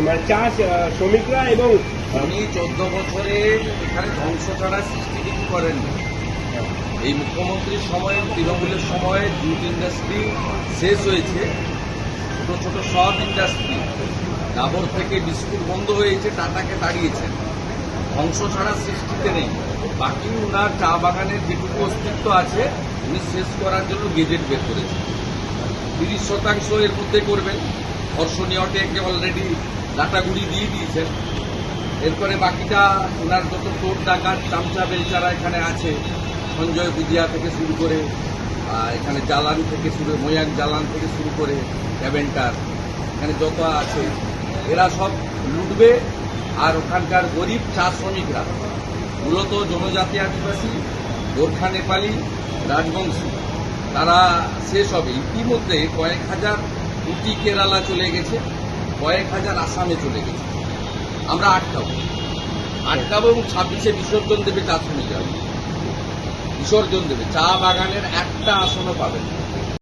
মানে চা শ্রমিকরা এবং উনি 14 বছরে এখানে ধ্বংস ছাড়া সৃষ্টি কিছু করেননি। এই মুখ্যমন্ত্রীর সময়ে, তৃণমূলের সময়ে জুট ইন্ডাস্ট্রি শেষ হয়েছে, ছোট ছোট সব ইন্ডাস্ট্রি, ডাবর থেকে বিস্কুট বন্ধ হয়েছে, টাটাকে তাড়িয়েছেন। ধ্বংস ছাড়া সৃষ্টিতে নেই। বাকি ওনার চা বাগানের যেটুকু অস্তিত্ব আছে উনি শেষ করার জন্য গেজেট বের করেছেন। 30% এর মধ্যে করবেন। ধর্ষণীয়টাকে অলরেডি ডাটাগুড়ি দিয়ে দিয়েছেন। এরপরে বাকিটা ওনার যত চোর ডাকাত চামচা বেলচারা এখানে আছে, সঞ্জয় বুদিয়া থেকে শুরু করে এখানে জালান থেকে শুরু, ময়াক জালান থেকে শুরু করে ক্যাবেন্টার, এখানে যত আছে এরা সব লুটবে। আর ওখানকার গরিব চা শ্রমিকরা, মূলত জনজাতি আদিবাসী, গোর্খা নেপালি, রাজবংশী, তারা শেষ হবে। ইতিমধ্যে কয়েক হাজার উটি কেরালা চলে গেছে, কয়েক হাজার আসামে চলে গেছে। আমরা আটকাবো এবং 26-এ বিসর্জন দেবে চা শ্রমিকরা, বিসর্জন দেবে। চা বাগানের একটা আসনও পাবে না।